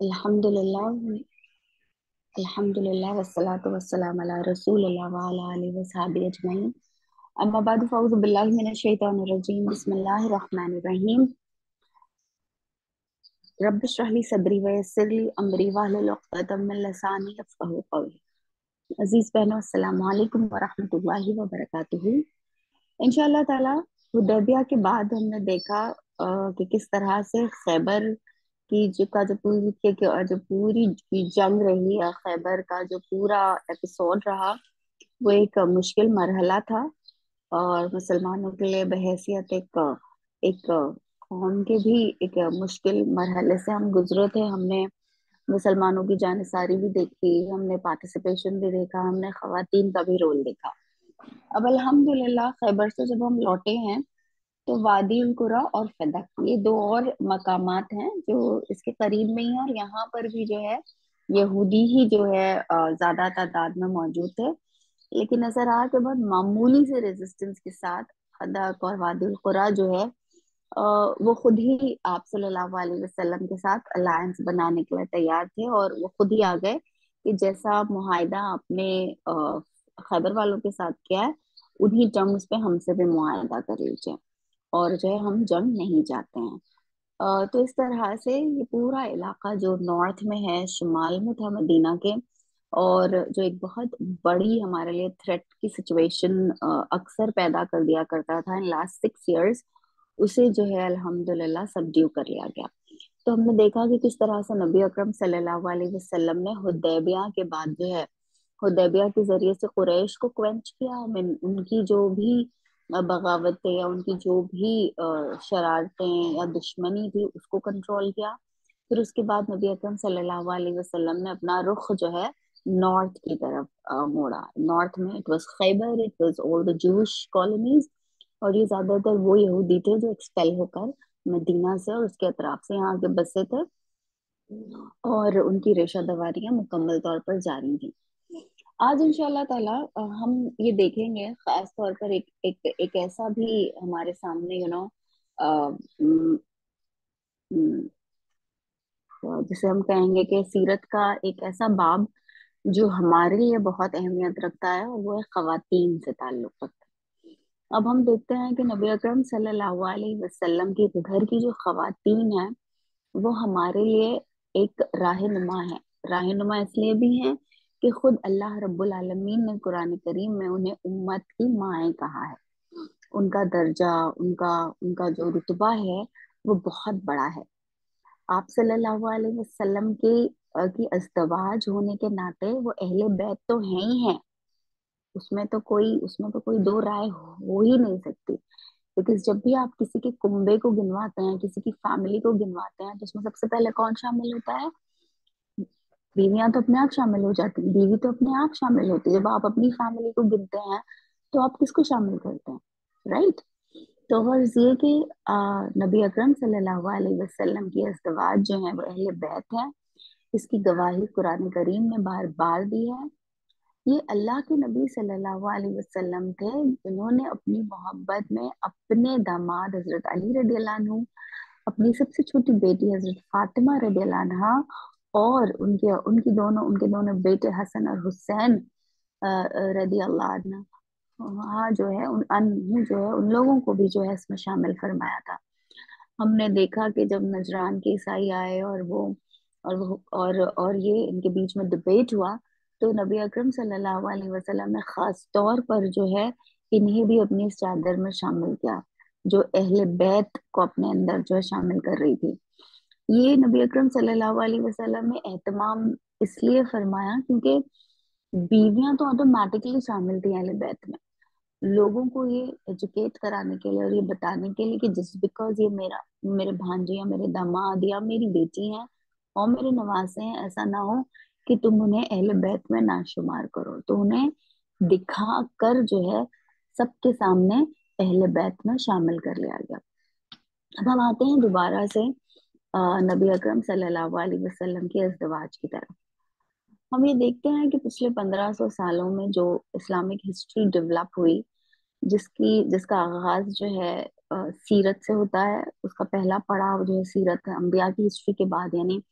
अल्हम्दुलिल्लाह। अल्हम्दुलिल्लाह वस्सलातु वस्सलाम अला रसूलिल्लाह व अला आलिहि व सहाबिहि अजमईन। अम्मा बाद फ़अऊज़ु बिल्लाहि मिनश शैतानिर रजीम। बिस्मिल्लाहिर रहमानिर रहीम। रब्बि इश्रह ली सदरी व यस्सिर ली अमरी वहलुल उक़दतम मिन लिसानी यफ़क़हू क़ौली। अजीज बहनों, अस्सलामु अलैकुम व रहमतुल्लाहि व बरकातुहू। इंशाअल्लाह ताला हुदैबिया के बाद हमने देखा कि किस तरह से खैबर की जो पूरी की जंग रही है, खैबर का जो पूरा एपिसोड रहा वो एक मुश्किल मरहला था। और मुसलमानों के लिए बहैसियत एक एक कौम के भी एक मुश्किल मरहले से हम गुजरे थे। हमने मुसलमानों की जानिसारी भी देखी, हमने पार्टिसिपेशन भी देखा, हमने खवातीन का भी रोल देखा। अब अल्हम्दुलिल्लाह खैबर से जब हम लौटे हैं तो वादी उल कुरा और फदक ये दो और मकामात हैं जो इसके करीब में ही हैं, और यहाँ पर भी जो है यहूदी ही जो है ज्यादा तादाद में मौजूद थे। लेकिन नजर आया कि बहुत मामूली से रेजिस्टेंस के साथ फदक और वादी उल कुरा जो है वो खुद ही आप सल्लल्लाहु अलैहि वसल्लम के साथ अलायंस बनाने के लिए तैयार थे, और वो खुद ही आ गए कि जैसा मुआहिदा आपने खैबर वालों के साथ किया है उन्हीं टर्म्स पे हमसे भी मुआहिदा कर लीजिए, और जो है हम जंग नहीं चाहते हैं। तो इस तरह से ये पूरा इलाका जो नॉर्थ में है, शुमाल में था मदीना के, और जो एक बहुत बड़ी हमारे लिए थ्रेट की सिचुएशन अक्सर पैदा कर दिया करता था इन लास्ट 6 इयर्स, उसे जो है अल्हम्दुलिल्लाह सबड्यू कर लिया गया। तो हमने देखा कि किस तरह से नबी अकरम सल्लल्लाहु अलैहि वसल्लम ने हुदैबिया के बाद जो है हुदैबिया के जरिए से कुरैश को क्वेंच किया। उनकी जो भी बगावतें या उनकी जो भी शरारतें या दुश्मनी थी उसको कंट्रोल किया। फिर उसके बाद नबी अकरम सल्लल्लाहु अलैहि वसल्लम ने अपना रुख जो है नॉर्थ की तरफ मोड़ा। नॉर्थ में it was Khyber, it was all the Jewish colonies, और ये ज्यादातर वो यहूदी थे जो एक्सपेल होकर मदीना से और उसके अतराफ से यहाँ के बसे थे, और उनकी रेशा दवारियां मुकम्मल तौर पर जारी थी। आज इंशाल्लाह ताला हम ये देखेंगे खास तौर पर एक ऐसा भी हमारे सामने जिसे हम कहेंगे कि सीरत का एक ऐसा बाब जो हमारे लिए बहुत अहमियत रखता है, और वो है खवातीन से ताल्लुक रखता है। अब हम देखते हैं कि नबी अकरम सल्लल्लाहु अलैहि वसल्लम के घर की जो खवातीन है वो हमारे लिए एक राहनुमा है। राहनुमा इसलिए भी है कि खुद अल्लाह रब्बुल आलमीन ने कुरान करीम में उन्हें उम्मत की माएँ कहा है। उनका दर्जा, उनका उनका जो रुतबा है वो बहुत बड़ा है। आप सल्लल्लाहु अलैहि वसल्लम की अज़दवाज होने के नाते वो अहले बैत तो हैं ही हैं। उसमें तो कोई दो राय हो ही नहीं सकती। बिकॉज जब भी आप किसी के कुंबे को गिनवाते हैं, किसी की फैमिली को गिनवाते हैं, तो उसमें सबसे पहले कौन शामिल होता है? बीवियां तो अपने आप शामिल हो जाती हैं, बीवी तो अपने आप शामिल होती है। जब आप अपनी फैमिली को गिनते हैं तो आप किसको शामिल करते हैं? राइट। तो बस ये कि नबी अकरम सल्लल्लाहु अलैहि वसल्लम की अज़दवाज जो है वो अहले बैत है। इसकी गवाही कुरान करीम ने बार बार दी है। ये अल्लाह के नबी सल्लल्लाहु अलैहि वसल्लम थे जिन्होंने अपनी मोहब्बत में अपने दामाद हजरत अली रदी अल्लाह अन्हु, अपनी सबसे छोटी बेटी हजरत फातिमा रदी अल्लाह अन्हा, और उनके दोनों बेटे हसन और हुसैन रदी अल्लाह अन्हा, हाँ जो है उन लोगों को भी जो है इसमें शामिल फरमाया था। हमने देखा कि जब नजरान के ईसाई आए और ये इनके बीच में डिबेट हुआ, तो नबी अकरम सल्लल्लाहु अलैहि वसल्लम ने खास तौर पर जो है इन्हें भी अपनी इस चादर में शामिल किया, जो अहले बैत को अपने अंदर जो है शामिल कर रही थी। ये नबी अकरम सल्लल्लाहु अलैहि वसल्लम ने एहतमाम इसलिए फरमाया क्योंकि बीवियां तो ऑटोमेटिकली शामिल थी अहले बैत में। लोगों को ये एजुकेट कराने के लिए और ये बताने के लिए कि जस्ट बिकॉज ये मेरे भांजे या मेरे दामाद या मेरी बेटी हैं और मेरे नवासे हैं, ऐसा ना हो कि तुम उन्हें अहले बैत में ना शुमार करो। तो उन्हें दिखा कर जो है सबके सामने अहले बैत में शामिल कर लिया गया। अब हम आते हैं दोबारा से नबी अकरम सल्लल्लाहु अलैहि वसल्लम के इज़्दिवाज की तरफ। हम ये देखते हैं कि पिछले 1500 सालों में जो इस्लामिक हिस्ट्री डेवलप हुई, जिसका आगाज जो है सीरत से होता है। उसका पहला पड़ाव जो है सीरत है, अंबिया की हिस्ट्री के बाद, यानी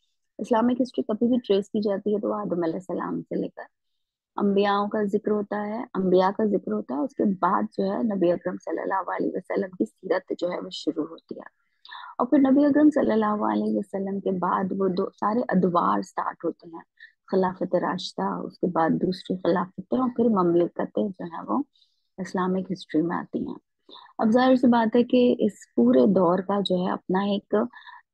इस्लामिक हिस्ट्री कभी भी ट्रेस की जाती है तो आदम अलैहिस्सलाम से लेकर अंबियाओं का जिक्र होता है, अंबिया का जिक्र होता है, उसके बाद जो है नबी अकरम सल्लल्लाहु अलैहि वसल्लम की सीरत जो है वो शुरू होती है। और फिर नबी अकरम सल्लल्लाहु अलैहि वसल्लम के बाद वो दो सारे अदवार स्टार्ट होते हैं, खिलाफत राशिदा, उसके बाद दूसरी खिलाफतें, और फिर ममलिकतें जो है वो इस्लामिक हिस्ट्री में आती हैं। अब जाहिर सी बात है कि इस पूरे दौर का जो है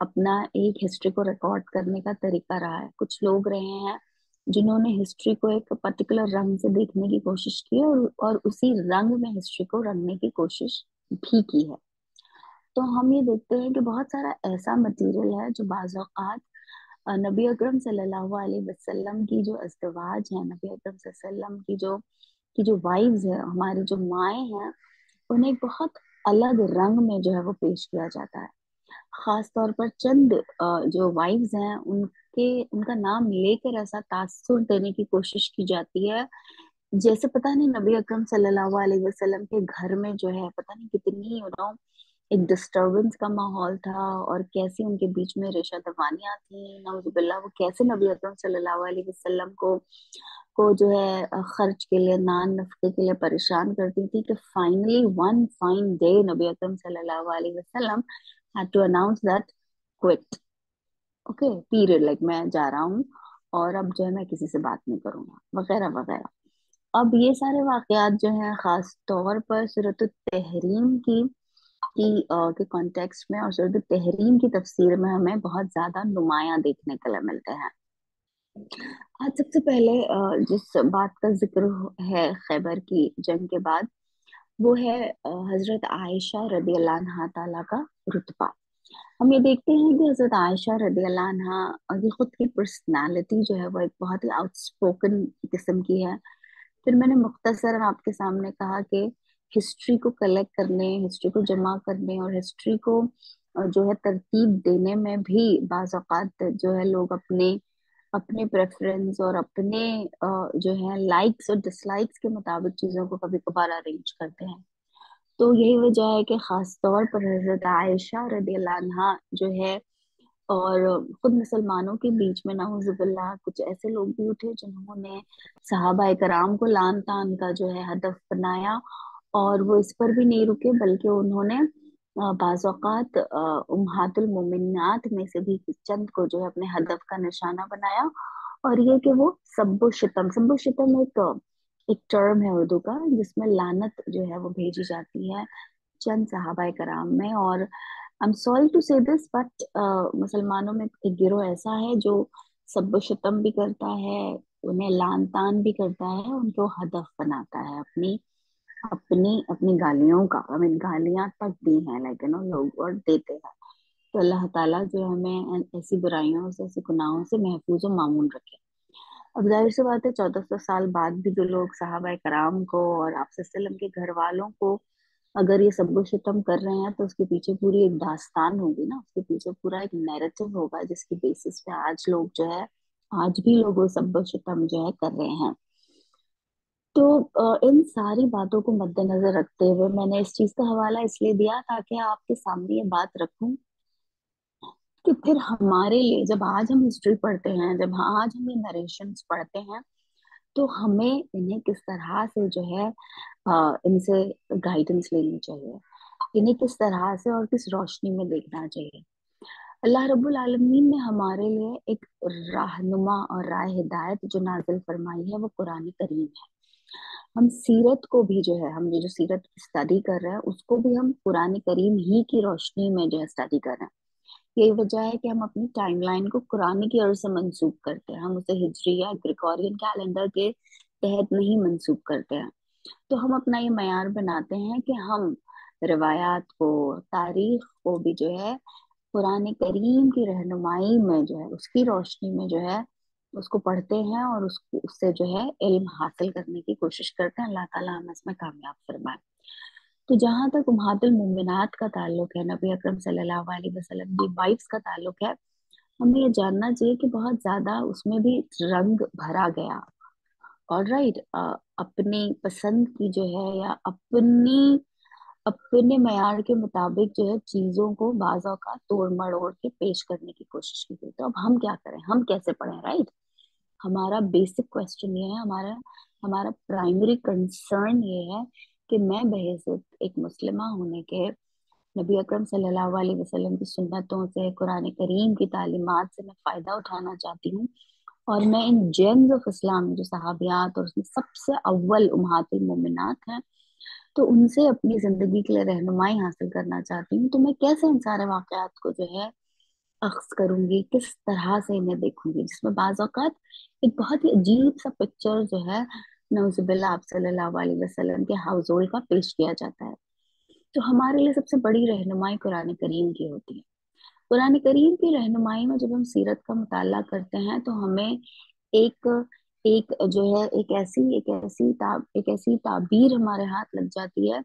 अपना एक हिस्ट्री को रिकॉर्ड करने का तरीका रहा है। कुछ लोग रहे हैं जिन्होंने हिस्ट्री को एक पर्टिकुलर रंग से देखने की कोशिश की है, और उसी रंग में हिस्ट्री को रंगने की कोशिश भी की है। तो हम ये देखते हैं कि बहुत सारा ऐसा मटेरियल है जो बाज़ औक़ात नबी अकरम सल्लल्लाहु अलैहि वसल्लम की जो अज़दवाज है, नबी अकरम सल्लल्लाहु अलैहि वसल्लम की जो वाइव्स है, हमारी जो माएँ हैं, उन्हें एक बहुत अलग रंग में जो है वो पेश किया जाता है। खास तौर पर चंद जो वाइव्स हैं उनके उनका नाम लेकर ऐसा तासुर देने की कोशिश की जाती है, जैसे पता नहीं नबी अकरम सल्लल्लाहु अलैहि वसल्लम के घर में जो है पता नहीं कितनी एक डिस्टरबेंस का माहौल था, और कैसे उनके बीच में रेशा दवानियां थी नऊजुबिल्ला, वो कैसे नबी अकरम सल्लल्लाहु अलैहि वसल्लम को जो है खर्च के लिए, नान नफके के लिए परेशान करती थी, कि फाइनली वन फाइन डे नबी अकरम सल्लल्लाहु अलैहि वसल्लम had to announce that quit, okay period, like मैं जा रहा हूँ और अब जो है मैं किसी से बात नहीं करूंगा, वगैरह वगैरह। अब ये सारे वाकयात जो हैं खास तौर पर सूरत तहरीम के कॉन्टेक्स्ट में और सूरत तहरीम की तफसीर में हमें बहुत ज्यादा नुमायां देखने के लिए मिलते हैं। आज सबसे पहले जिस बात का जिक्र है खैबर की जंग के बाद, वो है हजरत आयशा रदी अल्लाह अन्हा ताला का रुतबा। हम ये देखते हैं कि हजरत आयशा रदी अल्लाह अन्हा की खुद की पर्सनालिटी जो है वो एक बहुत ही आउटस्पोकन किस्म की है। फिर मैंने मुख्तसरन आपके सामने कहा कि हिस्ट्री को कलेक्ट करने, हिस्ट्री को जमा करने और हिस्ट्री को जो है तरतीब देने में भी बाज़ औक़ात जो है लोग अपने अपने प्रेफरेंस और अपने जो है लाइक्स और डिसलाइक्स के मुताबिक चीजों को कभी कभार अरेंज करते हैं। तो यही वजह है कि खास तौर पर हजरत आयशा रदी अल्लाह अन्हा जो है, और खुद मुसलमानों के बीच में नाउजुबिल्लाह कुछ ऐसे लोग भी उठे जिन्होंने सहाबा कराम को लान तान का जो है हदफ बनाया, और वो इस पर भी नहीं रुके बल्कि उन्होंने बाज़ औक़ात उम्महातुल मोमिनात में से भी चंद को जो है अपने हदफ का निशाना बनाया। और ये कि वो सब्बो शितम एक टर्म है उर्दू का, जिसमें लानत जो है वो भेजी जाती है चंद सहाबा कराम में। और आई एम सॉरी टू से दिस बट मुसलमानों में एक गिरोह ऐसा है जो सब्ब शतम भी करता है, उन्हें लान तान भी करता है, उनको हदफ बनाता है अपनी अपनी अपनी गालियों का। आई मीन गालियां तक दी हैं, लाइक लोग और देते हैं। तो अल्लाह ताला जो हमें ऐसी बुराइयों से, ऐसे गुनाहों से महफूज और मामून रखे। अब जाहिर सी बात है 1400 साल बाद भी जो लोग सहाबा कराम को और आप सल्लम के घर वालों को अगर ये सब सितम कर रहे हैं, तो उसके पीछे पूरी एक दास्तान होगी ना, उसके पीछे पूरा एक नैरेटिव होगा जिसकी बेसिस पे आज लोग जो है, आज भी लोग वो सब सितम जो है कर रहे हैं। तो इन सारी बातों को मद्देनजर रखते हुए मैंने इस चीज का हवाला इसलिए दिया ताकि आपके सामने ये बात रखूं कि फिर हमारे लिए जब आज हम हिस्ट्री पढ़ते हैं, जब आज हम ये नरेशंस पढ़ते हैं, तो हमें इन्हें किस तरह से जो है इनसे गाइडेंस लेनी चाहिए, इन्हें किस तरह से और किस रोशनी में देखना चाहिए। अल्लाह रब्बुल आलमीन ने हमारे लिए एक रहनुमा और राह हिदायत जो नाजिल फरमाई है वो कुरान करीम है। हम सीरत को भी जो है, हम ये जो सीरत की स्टडी कर रहे हैं उसको भी हम कुरान करीम ही की रोशनी में जो है स्टडी कर रहे हैं। यही वजह है कि हम अपनी टाइमलाइन को कुरान की ओर से मंसूब करते हैं, हम उसे हिजरी या ग्रिगोरियन कैलेंडर के तहत नहीं मंसूब करते हैं। तो हम अपना ये मयार बनाते हैं कि हम रिवायात को, तारीख को भी जो है कुरान करीम की रहनुमाई में जो है, उसकी रोशनी में जो है उसको पढ़ते हैं, और उससे जो है इल्म हासिल करने की कोशिश करते हैं। अल्लाह ताला हमें इसमें कामयाब फरमाए। तो जहां तक उम्महातुल मोमिनात का ताल्लुक है, नबी अकरम सल्लल्लाहु अलैहि वसल्लम की वाइफ्स का ताल्लुक है, हमें ये जानना चाहिए कि बहुत ज्यादा उसमें भी रंग भरा गया। और राइट, अपनी पसंद की जो है या अपनी अपने मयार के मुताबिक जो है चीजों को बाज़ औक़ात तोड़ मरोड़ के पेश करने की कोशिश की गई। तो अब हम क्या करें, हम कैसे पढ़ें, राइट? हमारा बेसिक क्वेश्चन ये है, हमारा हमारा प्राइमरी कंसर्न ये है कि मैं बहैसियत एक मुस्लिमा होने के नबी अकरम सल्लल्लाहु अलैहि वसल्लम की सुन्नतों से, कुरान करीम की तालीमात से मैं फायदा उठाना चाहती हूँ। और मैं इन जेम्स ऑफ इस्लाम जो सहाबियात और उसमें सबसे अव्वल उम्महातुल मोमिनात हैं, तो उनसे अपनी जिंदगी के लिए रहनुमाई हासिल करना चाहती हूँ। तो मैं कैसे इन सारे वाकयात को जो है अख्स करूंगी, किस तरह से इन्हें देखूंगी, जिसमें बाज औक़ात एक बहुत ही अजीब सा पिक्चर जो है नौजुबिल्ला आप सल्लल्लाहु अलैहि वसल्लम के हाउस होल्ड का पेश किया जाता है। तो हमारे लिए सबसे बड़ी रहनुमाई कुरान करीम की होती है। कुरान करीम की रहनुमाई में जब हम सीरत का मुताला करते हैं तो हमें एक एक जो है एक ऐसी ताबीर हमारे हाथ लग जाती है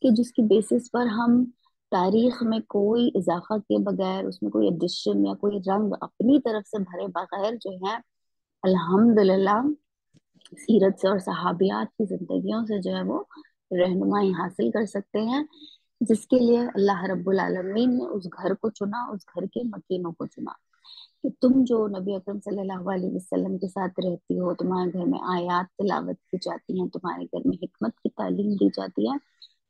कि जिसकी बेसिस पर हम तारीख में कोई इजाफा किए बगैर, उसमें कोई एडिशन या कोई रंग अपनी तरफ से भरे बगैर जो है अल्हम्दुलिल्लाह सीरत से और सहाबियात की जिंदगियों से जो है वो रहनुमाई हासिल कर सकते हैं, जिसके लिए अल्लाह रब्बुल आलमीन ने उस घर को चुना, उस घर के मकीनों को चुना। कि तुम जो नबी अकरम सल्लल्लाहु अलैहि वसल्लम के साथ रहती हो, तुम्हारे घर में आयात तिलावत की जाती हैं, तुम्हारे घर में हिकमत की तालीम दी जाती है,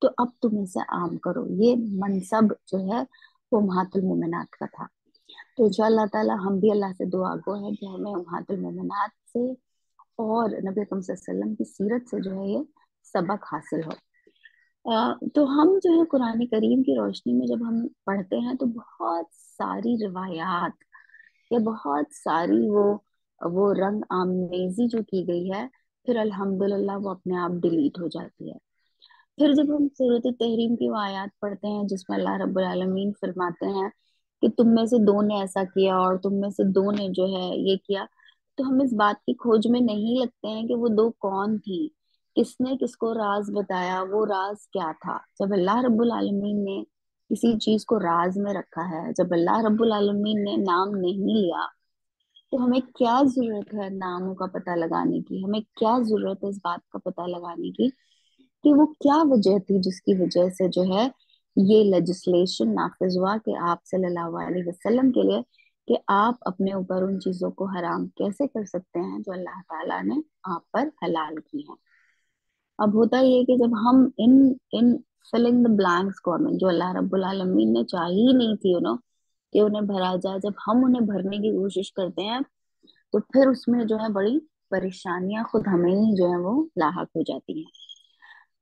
तो अब तुम इसे आम करो। ये मनसब जो है वो उम्महातुल मोमिनात का था। तो इंशाअल्लाह ताला हम भी अल्लाह से दुआ गो है कि हमें उम्महातुल मोमिनात से और नबी अकरम सल्लल्लाहु अलैहि वसल्लम की सीरत से जो है ये सबक हासिल हो। तो हम जो है कुरान करीम की रोशनी में जब हम पढ़ते हैं तो बहुत सारी रिवायात या बहुत सारी वो रंग आमेजी जो की गई है, फिर अल्हम्दुलिल्लाह वो अपने आप डिलीट हो जाती है। फिर जब हम सूरत तहरीम की वो आयत पढ़ते हैं जिसमें अल्लाह रब्बुल आलमीन फरमाते हैं कि तुम में से दो ने ऐसा किया और तुम में से दो ने जो है ये किया, तो हम इस बात की खोज में नहीं लगते हैं कि वो दो कौन थी, किसने किसको राज बताया, वो राज क्या था। जब अल्लाह रब्बुल आलमीन ने किसी चीज को राज में रखा है, जब अल्लाह रब्बुल आलमीन ने नाम नहीं लिया, तो हमें क्या जरूरत है नामों का पता लगाने की, हमें क्या जरूरत है इस बात का पता लगाने की कि वो क्या वजह थी जिसकी वजह से जो है ये लेजिस्लेशन नाफिज हुआ कि आप सल्लल्लाहु अलैहि वसल्लम के लिए कि आप अपने ऊपर उन चीजों को हराम कैसे कर सकते हैं जो अल्लाह ताला ने आप पर हलाल की हैं। अब होता ये है कि जब हम इन इन फिलिंग द ब्लैंक्स को, हमें जो अल्लाह रब्बुल आलमीन ने चाही ही नहीं थी कि उन्हें भरा जाए, जब हम उन्हें भरने की कोशिश करते हैं तो फिर उसमें जो है बड़ी परेशानियां खुद हमें ही जो है वो लाहक हो जाती हैं।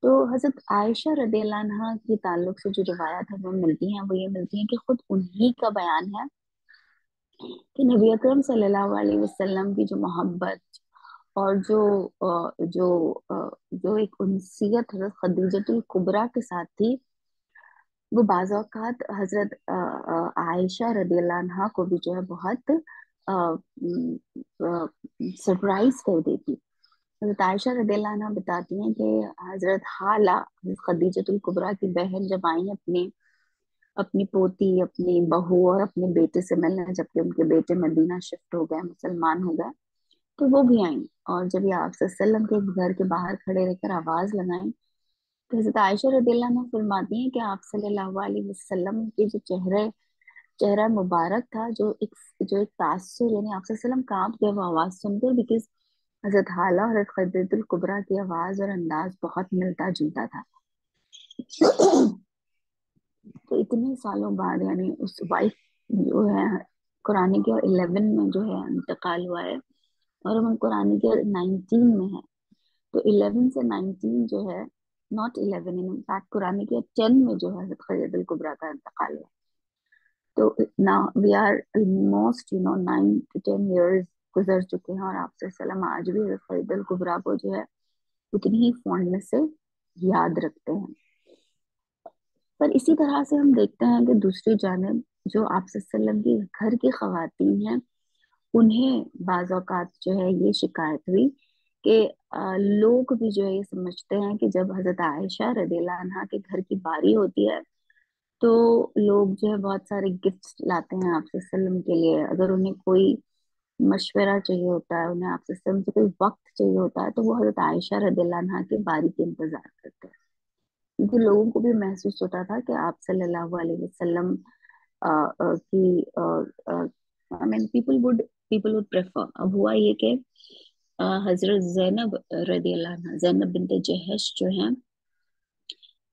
तो हजरत आयशा रदियल्लाहु अन्हा के ताल्लुक से जो रिवायत हमें मिलती हैं वो ये मिलती हैं कि खुद उन्हीं का बयान है कि नबी अकरम सल्लल्लाहु अलैहि वसल्लम की जो मोहब्बत और जो एक उनसियत हजरत खदीजतुल कुबरा के साथ थी, वो बाज़ औक़ात हजरत आयशा रदियल्लाहु अन्हा को भी जो है बहुत सरप्राइज कर देती। हजरत आयशा रदियल्लाहु अन्हा बताती हैं कि हजरत हाला, हजरत खदीजतुल कुबरा की बहन जब आई अपनी अपनी पोती, अपनी बहू और अपने बेटे से मिलने, जबकि उनके बेटे मदीना शिफ्ट हो गए, मुसलमान हो गए, तो वो भी आई। और जब ये आप सल्लम के घर के बाहर खड़े रहकर आवाज लगाई, तो हजरत आयशा रदियल्लाहु अन्हा फरमाती हैं कि आप सल्लल्लाहु अलैहि वसल्लम के जो चेहरा मुबारक था, जो एक तासुर, यानी आप सल्लम कांप गए वो आवाज सुनकर, बिकॉज हजरत हाला और हजरत खदीजतुल कुबरा की आवाज और अंदाज बहुत मिलता जुलता था। तो इतने सालों बाद, यानी उस वाइफ जो है कुरान के 11 में जो है इंतकाल हुआ है, और हम कुरान के 19 में है, तो 11 से 19 जो है, नॉट 11 इन फैक्ट कुरान के 10 में जो है हज़रत खदीजतुल कुबरा का इंतकाल हुआ। तो now we are almost 9 to 10 years गुजर चुके हैं, और आपसे सलाम आज भी हज़रत खदीजतुल कुबरा को जो है उतनी ही फॉन्डनेस से याद रखते हैं। पर इसी तरह से हम देखते हैं कि दूसरी जानिब जो आप सल्लम की घर की खवातीन हैं, उन्हें बाज़ औक़ात जो है ये शिकायत हुई कि लोग भी जो है ये समझते हैं कि जब हजरत आयशा रदियल्लाहु अन्हा के घर की बारी होती है, तो लोग जो है बहुत सारे गिफ्ट्स लाते हैं आप सल्लम के लिए। अगर उन्हें कोई मशवरा चाहिए होता है, उन्हें आप सल्लम से कोई वक्त चाहिए होता है, तो वो हजरत आयशा रदियल्लाहु अन्हा की बारी के इंतजार करते हैं। क्योंकि लोगों को भी महसूस होता था कि आप सल्लल्लाहु अलैहि वसल्लम की I mean people would prefer. अब हुआ ये कि हजरत जैनब रदी अल्लाह अन्हा, जैनब बिनते जहश जो है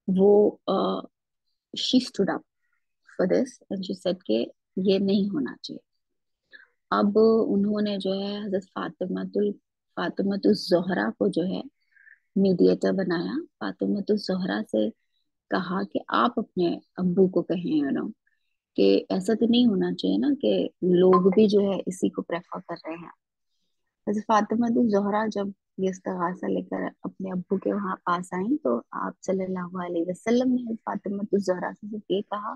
वो she stood up for this and she said कि ये नहीं होना चाहिए। अब उन्होंने जो है हजरत फातिमातुल ज़ोहरा को जो है मीडिएटर बनाया। फातिमातुल ज़ोहरा से कहा कि आप अपने अब्बू को कहें, कि ऐसा तो नहीं होना चाहिए ना कि लोग भी जो है इसी को प्रेफर कर रहे हैं। हजरत फातिमातुल ज़ोहरा जब ये इस्तिगासा लेकर अपने अब्बू के वहां पास आई तो आप सल्लल्लाहु अलैहि वसल्लम ने हजरत फातिमातुल ज़ोहरा से सिर्फ ये कहा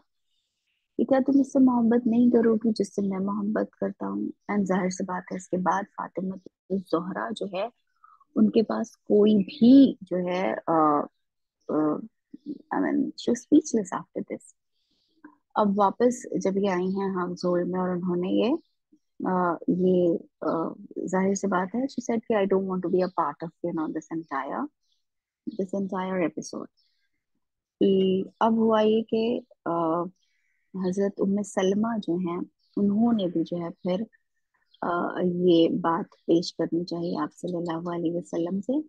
कि क्या तुम इससे मोहब्बत नहीं करोगी जिससे मैं मोहब्बत करता हूँ। एंड जाहिर सी बात है इसके बाद फातिमा ज़ोहरा जो है उनके पास कोई भी जो है I mean she was speechless after this. अब वापस जब ये आई हैं हाउसहोल में और उन्होंने ये जाहिर सी बात है शी सेड कि I don't want to be a part of this entire episode. अब हुआ ये कि हजरत उम्मे सलमा जो हैं उन्होंने भी जो है फिर ये बात पेश करनी चाहिए आप सल्लल्लाहु अलैहि वसल्लम से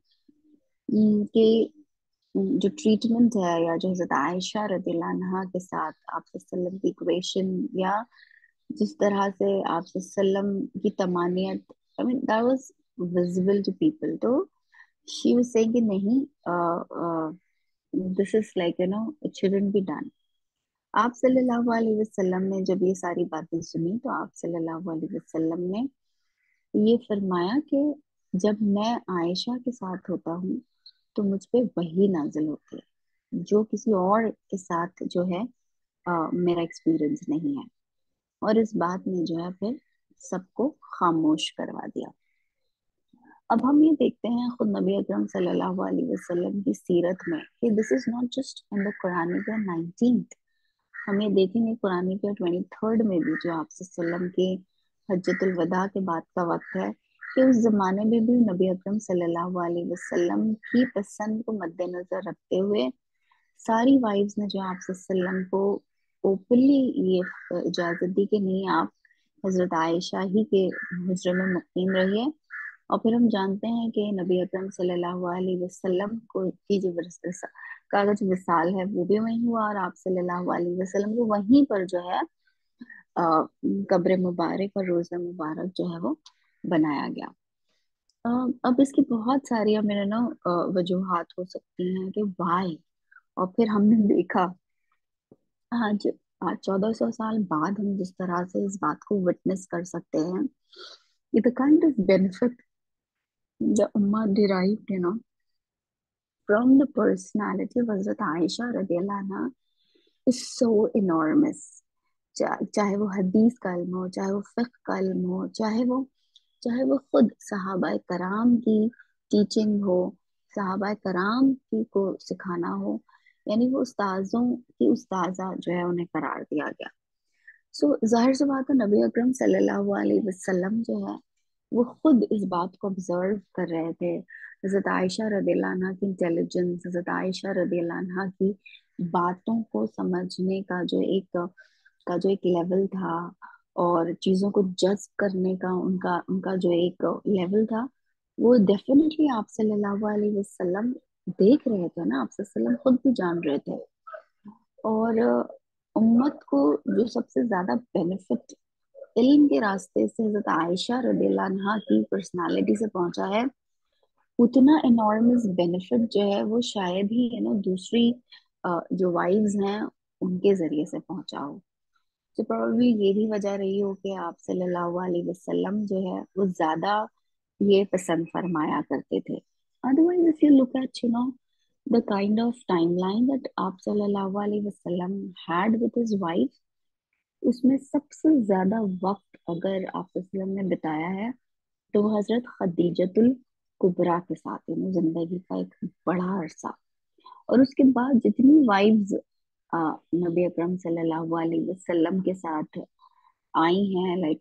कि जो ट्रीटमेंट है या जो हजरत आयशा रदियल्लाहु अन्हा के साथ आप वसल्लम की इक्वेशन या जिस तरह से आप वसल्लम की तमानियत I mean that was visible to people. तो शी वाज सेइंग कि नहीं, this is like it shouldn't be done. आप सल्लल्लाहु अलैहि वसल्लम ने जब ये सारी बातें सुनी तो आप सल्लल्लाहु अलैहि वसल्लम ने ये फरमाया कि जब मैं आयशा के साथ होता हूँ तो मुझ पे वही नाजिल होती है जो किसी और के साथ जो है मेरा एक्सपीरियंस नहीं है। और इस बात ने जो है फिर सबको खामोश करवा दिया। अब हम ये देखते हैं खुद नबी अकरम सल्लल्लाहु अलैहि वसल्लम की सीरत में कि this is not just in the Quranic 19th। हम ये देखेंगे कुरान के 23rd में भी जो आप सल्लम के हज्जतुल वदा के बाद का वक्त है कि उस जमाने में भी नबी अकरम सल्लल्लाहु अलैहि वसल्लम की पसंद को मद्देनजर रखते हुए सारी वाइफ्स ने जो आप सल्लम को ओपनली ये इजाजत दी कि नहीं, आप हजरत आयशा ही के हुज्र में मुकीम रहिए। और फिर हम जानते हैं कि नबी अकरम सल्लल्लाहु अलैहि वसल्लम को की जो का जो विसाल है वो भी वहीं हुआ और आप सल्लल्लाहु अलैहि वसल्लम को वहीं पर जो है कब्र मुबारक और रोजा मुबारक जो है वो बनाया गया। अ, अब इसकी बहुत सारी मेरे ना वजूहात हो सकती हैं कि वाई। और फिर हमने देखा आज आज 1400 साल बाद हम जिस तरह से इस बात को विटनेस कर सकते हैं कि the kind of benefit the Umma derived from the personality of Hazrat Aisha radiallahu anha is so enormous। चाहे वो हदीस का इल्म हो, चाहे वो फिक्र का इल्म हो, चाहे वो खुद सहाबा कराम की टीचिंग हो, सहाबा कराम की को सिखाना हो, यानी वो उस्ताजों की उस्ताजा जो है उन्हें करार दिया गया। सो जाहिर सी बात है नबी अकरम सल्लल्लाहु अलैहि वसल्लम जो है वो खुद इस बात को ऑब्जर्व कर रहे थे। हजरत आयशा रदियल्लाहु अन्हा की इंटेलिजेंस, हजरत आयशा रदियल्लाहु अन्हा की बातों को समझने का जो एक लेवल था और चीजों को जज करने का उनका उनका जो एक लेवल था वो डेफिनेटली आप सल्लल्लाहु अलैहि वसल्लम देख रहे थे ना, आप सल्लल्लाहु अलैहि वसल्लम खुद भी जान रहे थे। और उम्मत को जो सबसे ज्यादा बेनिफिट इल्म के रास्ते से हजरत आयशा रदियल्लाहु अन्हा की पर्सनालिटी से पहुंचा है उतना एनॉर्मस बेनिफिट जो है वो शायद ही दूसरी जो वाइव्स हैं उनके जरिए से पहुंचा हो। तो प्रोबेबली ये भी वजह रही हो कि आप सल्लल्लाहु अलैहि वसल्लम जो है वो ज्यादा ये पसंद फरमाया करते थे। Otherwise if you look at the kind of timeline that आप सल्लल्लाहु अलैहि वसल्लम हैड विद हिज वाइफ, उसमें सबसे ज्यादा वक्त अगर आप वसल्लम ने बिताया है तो वो हजरत खदीजतुल कुबरा के साथ जिंदगी का एक बड़ा अरसा। और उसके बाद जितनी वाइब्स नबी अकरम सल्लल्लाहु अलैहि वसल्लम के साथ आई हैं लाइक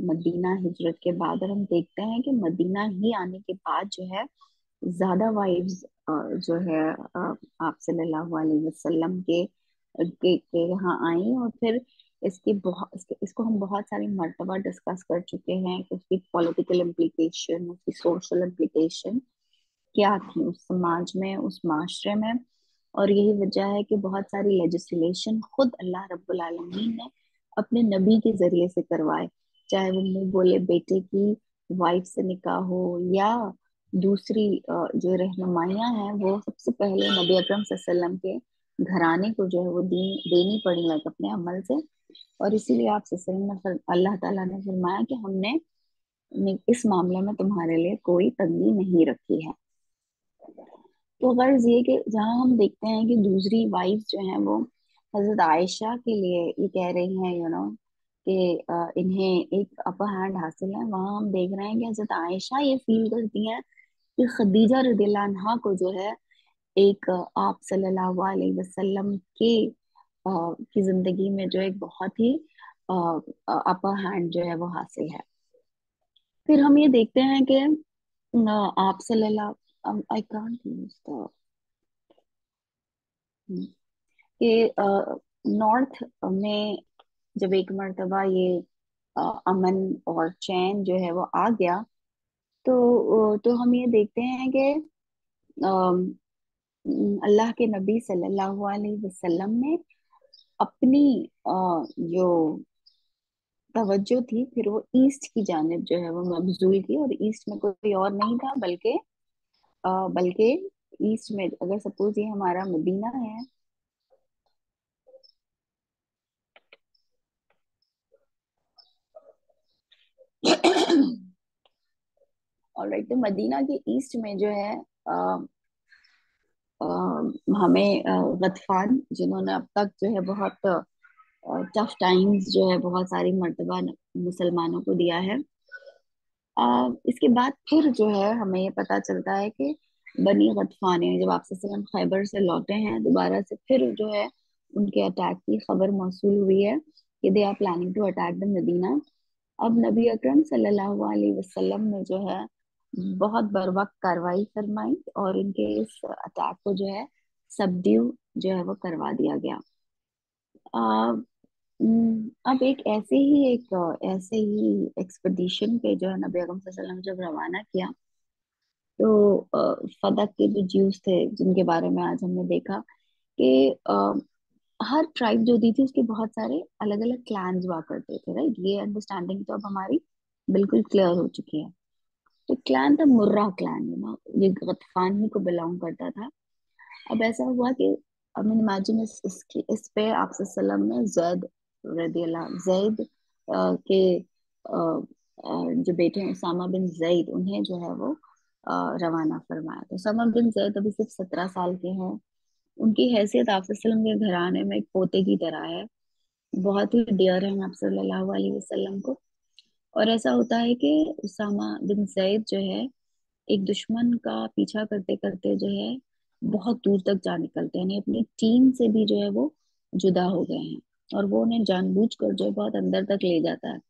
मदीना हिजरत के बाद, और हम देखते हैं कि मदीना ही आने के बाद जो है ज्यादा वाइफ्स जो है आप सल्लल्लाहु अलैहि वसल्लम के यहाँ आई। और फिर इसको हम बहुत सारी मर्तबा डिस्कस कर चुके हैं कि उसकी पॉलिटिकल इम्प्लीकेशन, उसकी सोशल इम्प्लीकेशन क्या थी उस समाज में, उस माशरे में। और यही वजह है कि बहुत सारी लेजिस्लेशन खुद अल्लाह रब्बुल आलमीन ने अपने नबी के जरिए से करवाए, चाहे वो मुंह बोले बेटे की वाइफ से निकाह हो, या दूसरी जो रहनुमाइयां हैं वो सबसे पहले नबी अकरम सल्लल्लाहु अलैहि वसल्लम के घराने को जो है वो देनी पड़ी लाइक अपने अमल से। और इसीलिए आप सल्लल्लाहु अलैहि वसल्लम अल्लाह ताला ने फरमाया कि हमने इस मामले में तुम्हारे लिए कोई तंगी नहीं रखी है। तो गर्ज ये कि जहाँ हम देखते हैं कि दूसरी वाइफ जो है वो हजरत आयशा के लिए ये कह रही हैं कि इन्हें एक अपर हैंड हासिल है, वहां हम देख रहे हैं कि हजरत आयशा ये फील करती हैं कि खदीजा रदियल्लाहु अन्हा को जो है एक आप सल्लल्लाहु अलैहि वसल्लम की जिंदगी में जो एक बहुत ही अपर हैंड जो है वो हासिल है। फिर हम ये देखते हैं कि आप सल्लल्लाहु आई कांट यूज द कि नॉर्थ में जब एक मर्तबा ये अमन और चैन जो है वो आ गया, तो हम ये देखते हैं कि अल्लाह के नबी सल्लल्लाहु अलैहि वसल्लम ने अपनी जो तवज्जो थी फिर वो ईस्ट की जानिब जो है वो मबजूल की। और ईस्ट में कोई और नहीं था बल्कि ईस्ट में अगर सपोज ये हमारा मदीना है। ऑलराइट, तो मदीना के ईस्ट में जो है अ, हमें गतफान, जिन्होंने अब तक जो है बहुत टफ टाइम्स जो है बहुत सारी मर्तबा मुसलमानों को दिया है। इसके बाद फिर जो है हमें ये पता चलता है कि बनी गतफान ने जब आपसे सल्लम खैबर से लौटे हैं दोबारा से, फिर जो है उनके अटैक की खबर मौसूल हुई है कि they are planning to attack the Medina. अब नबी अकरम सल्लल्लाहु अलैहि वसल्लम ने जो है बहुत बर्वक्त कार्रवाई फरमाई और इनके इस अटैक को जो है सबड्यू जो है वो करवा दिया गया। अब ऐसे ही एक्सपेडिशन पे जो है नबी अकरम सल्लल्लाहु अलैहि वसल्लम जब रवाना किया, तो फदक के जो ज्यूस थे जिनके बारे में आज हमने देखा कि हर ट्राइब जो थी उसके बहुत सारे अलग अलग क्लैंस हुआ करते थे, राइट। ये अंडरस्टैंडिंग तो अब हमारी बिल्कुल क्लियर हो चुकी है। तो क्लैन था मुर्रा क्लैन, ये गतफान ही को बिलोंग करता था। अब ऐसा हुआ कि आई मीन इमेजिन इस पे आप सल्लम ने जैद रदियल्लाहु जैद के जो बेटे हैं उसामा बिन जैद, उन्हें जो है वो रवाना फरमाया। तो उसामा बिन जैद अभी सिर्फ 17 साल के हैं। उनकी हैसियत आप सल्लम के घराने में एक पोते की तरह है, बहुत ही डियर हैं आप सल्लल्लाहु अलैहि वसल्लम को। और ऐसा होता है कि उसामा बिन जैद जो है एक दुश्मन का पीछा करते करते जो है बहुत दूर तक जा निकलते हैं, यानी अपनी टीम से भी जो है वो जुदा हो गए हैं। और वो उन्हें जानबूझकर जो है बहुत अंदर तक ले जाता है,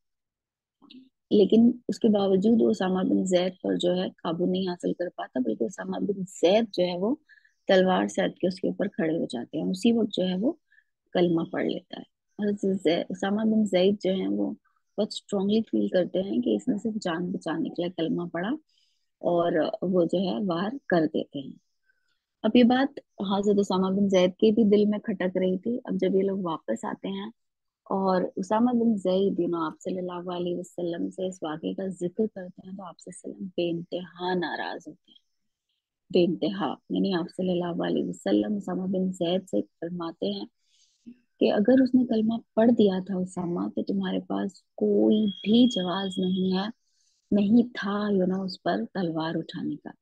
लेकिन उसके बावजूद वो उसामा बिन जैद पर जो है काबू नहीं हासिल कर पाता, बल्कि उसामा बिन जैद जो है वो तलवार से हट के उसके ऊपर खड़े हो जाते हैं। उसी वक्त जो है वो कलमा पढ़ लेता है। और उसामा बिन जैद जो है वो बहुत स्ट्रांगली फील करते हैं कि इसने सिर्फ जान बचाने के लिए कलमा पढ़ा, और वो जो है वार कर देते हैं। अब ये बात हजरत उसामा बिन जैद के भी दिल में खटक रही थी। अब जब ये लोग वापस आते हैं और उसामा बिन जैद आप सल्लल्लाहु अलैहि वसल्लम से इस वाक़े का जिक्र करते हैं, तो आप सल्लम बेइंतहा नाराज होते हैं, बेइंतहा। यानी आप सल्लल्लाहु अलैहि वसल्लम उसामा बिन जैद से फरमाते हैं कि अगर उसने कलमा पढ़ दिया था उसामा, तो तुम्हारे पास कोई भी जवाज नहीं है, नहीं था उस पर तलवार उठाने का।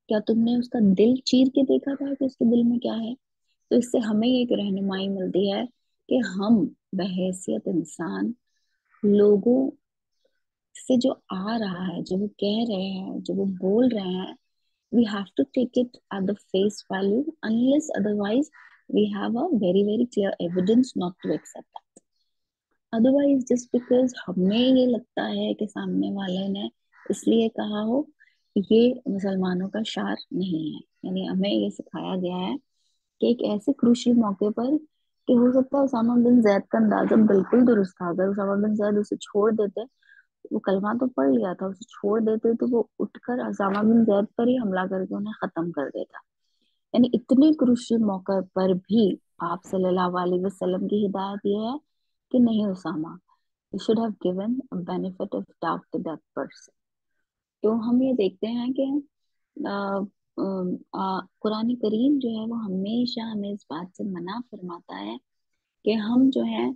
क्या तुमने उसका दिल चीर के देखा था कि उसके दिल में क्या है? तो इससे हमें एक रहनुमाई मिलती है कि हम बहैसियत इंसान लोगों से जो आ रहा है, जो वो कह रहे हैं, जो वो बोल रहे हैं, we have to take it at the face value, unless otherwise we have a very very clear evidence not to accept that. Otherwise just because हमें ये लगता है कि सामने वाले ने इसलिए कहा हो, یہ مسلمانوں کا شعار نہیں ہے. یعنی ہمیں یہ سکھایا گیا ہے کہ ایک ایسے کروشل موقع پر کہ ہو سکتا ہے اسامہ بن زید کا اندازہ بالکل درست تھا، اگر اسامہ بن زید اسے چھوڑ دیتے، وہ کلمہ تو پڑھ لیا تھا، اسے چھوڑ دیتے تو وہ اٹھ کر اسامہ بن زید پر ہی حملہ کر کے انہیں ختم کر دیتا. یعنی اتنے کروشل موقع پر بھی آپ صلی اللہ علیہ وسلم کی ہدایت یہ ہے کہ نہیں Usama, you should have given a benefit of doubt to that person. تو ہم یہ دیکھتے ہیں کہ قرآن کریم جو ہے وہ ہمیشہ ہمیں اس بات سے منع فرماتا ہے کہ ہم جو ہے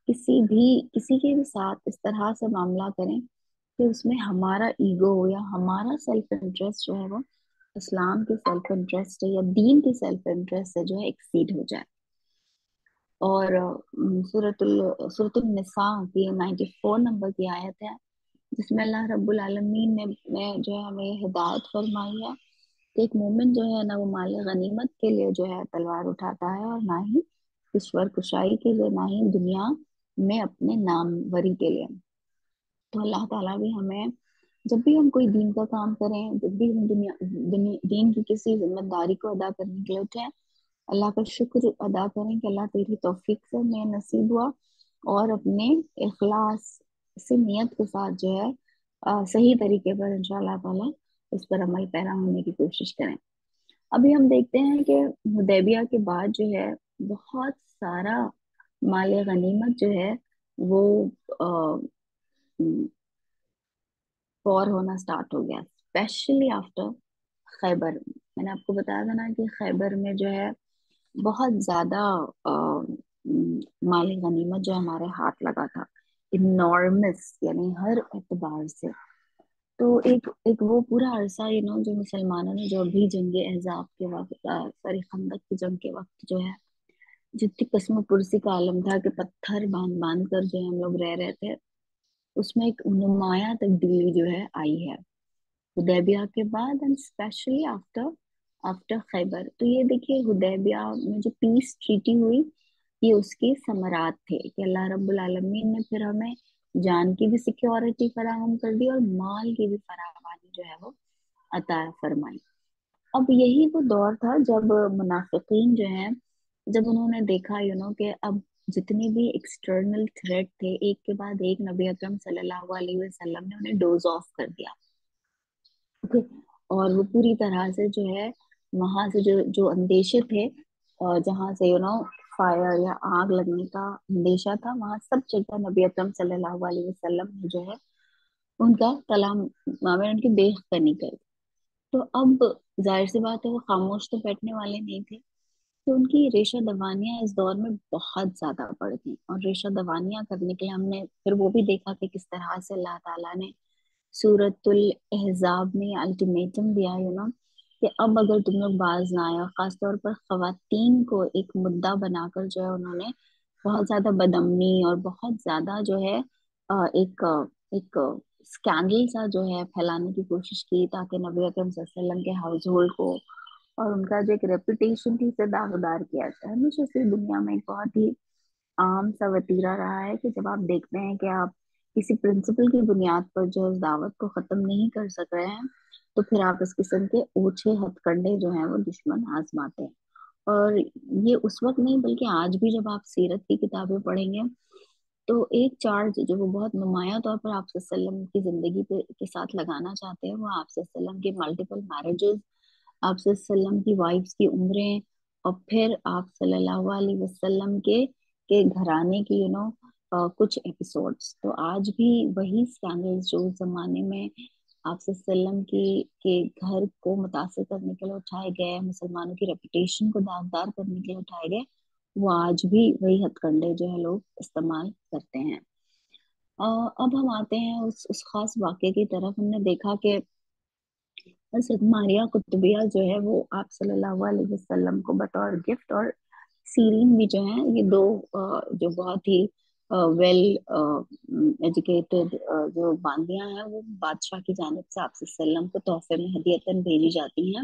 کسی کے بھی ساتھ اس طرح سے معاملہ کریں کہ اس میں ہمارا ایگو ہو یا ہمارا سیلف انٹرسٹ جو ہے وہ اسلام کے سیلف انٹرسٹ ہے یا دین کے سیلف انٹرسٹ سے جو ہے ایکسیڈ ہو جائے. اور سورۃ النساء کی 94 نمبر کی آیت ہے جس میں اللہ رب العالمین نے جو ہے ہمیں ہدایت فرمائی ہے کہ ایک مومن جو ہے نہ وہ مال غنیمت کے لیے جو ہے تلوار اٹھاتا ہے اور نہ ہی کشور کشائی کے لیے، نہ ہی دنیا میں اپنے ناموری کے لیے. تو اللہ تعالیٰ بھی ہمیں جب بھی ہم کوئی دین کا کام کریں، جب بھی ہم دین کی کسی ذمہ داری کو ادا کرنے کے لیے اٹھیں، اللہ کا شکر ادا کریں کہ اللہ تیری توفیق سے میں نصیب ہوا، اور اپنے اخلاص سے نیت کے ساتھ جو ہے صحیح طریقے پر انشاءاللہ تعالیٰ اس پر عمل پیرا ہونے کی کوشش کریں. ابھی ہم دیکھتے ہیں کہ حدیبیہ کے بعد جو ہے بہت سارا مال غنیمت جو ہے وہ پور ہونا سٹارٹ ہو گیا، اسپیشلی آفٹر خیبر. میں نے آپ کو بتایا تھا نا کہ خیبر میں جو ہے بہت زیادہ مال غنیمت جو ہمارے ہاتھ لگا تھا، انارمس، یعنی ہر اعتبار سے. تو ایک وہ پورا عرصہ جو مسلمانوں نے جو بھی جنگ احزاب کے وقت، ساری خندق کی جنگ کے وقت جو ہے جتنی قسم پرسی کا عالم تھا کہ پتھر باندھ باندھ کر جو ہے ہم لوگ رہ رہے تھے، اس میں ایک نمایاں تبدیلی جو ہے آئی ہے حدیبیہ کے بعد، اینڈ اسپیشلی آفٹر خیبر. تو یہ دیکھیے حدیبیہ میں جو پیس ٹریٹی ہوئی، یہ اس کے ثمرات تھے کہ اللہ رب العالمین نے پھر ہمیں جان کی بھی سیکیورٹی فراہم کر دی اور مال کی بھی فراوانی جو ہے وہ عطا فرمائی. اب یہی وہ دور تھا جب منافقین جو ہیں، جب انہوں نے دیکھا کہ اب جتنے بھی ایکسٹرنل تھریٹ تھے ایک کے بعد ایک نبی اکرم صلی اللہ علیہ وسلم نے انہیں ڈوز آف کر دیا. اوکے، اور وہ پوری طرح سے جو ہے وہاں سے جو اندیشے تھے، اور جہاں سے فائر یا آگ لگنے کا اندیشہ تھا، وہاں سب جگہ نبی اکرم صلی اللہ علیہ وسلم نے جو ہے ان کا کلام میں ان کی بے خبری کر. تو اب ظاہر سی بات ہے وہ خاموش تو بیٹھنے والے نہیں تھے، تو ان کی ریشہ دوانیاں اس دور میں بہت زیادہ بڑھ گئی. اور ریشہ دوانیاں کرنے کے لیے ہم نے پھر وہ بھی دیکھا کہ کس طرح سے اللہ تعالیٰ نے سورۃ الاحزاب میں الٹیمیٹم دیا کہ اب اگر تم لوگ باز نہ آئے، اور خاص طور پر خواتین کو ایک مدعا بنا کر جو ہے انہوں نے بہت زیادہ بدامنی اور بہت زیادہ جو ہے ایک اسکینڈل سا جو ہے پھیلانے کی کوشش کی، تاکہ نبی اکرم صلی اللہ علیہ وسلم کے ہاؤس ہولڈ کو اور ان کا جو ایک ریپوٹیشن تھی اسے داغدار کیا جائے. ہمیشہ سے دنیا میں ایک بہت ہی عام سا وتیرہ رہا ہے کہ جب آپ دیکھتے ہیں کہ آپ کسی پرنسپل کی بنیاد پر جو اس دعوت کو ختم نہیں کر سک رہے ہیں، تو پھر آپ اس قسم کے اوچھے ہتھ کنڈے جو ہیں وہ دشمن آزماتے ہیں. اور یہ اس وقت نہیں بلکہ آج بھی جب آپ سیرت کی کتابیں پڑھیں گے تو ایک چارج جو وہ بہت نمایاں طور پر آپ صلی اللہ علیہ وسلم کی زندگی کے ساتھ لگانا چاہتے ہیں، وہ آپ صلی اللہ علیہ وسلم کے ملٹیپل میرجز، آپ صلی اللہ علیہ وسلم کی وائفز کی عمریں، اور پھر آپ صلی اللہ علیہ وسلم کے گھرانے کی کچھ ایپیسوڈز. تو آج بھی وہی اسکینڈلز جو اس زمانے میں آپ صلی اللہ علیہ وسلم کے گھر کو متاثر کرنے کے لیے اٹھائے گئے، مسلمانوں کی ریپوٹیشن کو داغدار کرنے کے لیے اٹھائے گئے، وہ آج بھی وہی ہتھ کنڈے جو ہے لوگ استعمال کرتے ہیں. اب ہم آتے ہیں اس خاص واقعے کی طرف. ہم نے دیکھا کہ حضرت ماریہ قطبیہ جو ہے وہ آپ صلی اللہ علیہ وسلم کو بطور گفٹ، اور سیرین بھی جو ہیں، یہ دو جو بہت ہی ویل ایجوکیٹڈ جو باندیاں ہیں، وہ بادشاہ کی جانب سے آپ صلی اللہ علیہ وسلم کو تحفے میں ہدیتاً بھیجی جاتی ہیں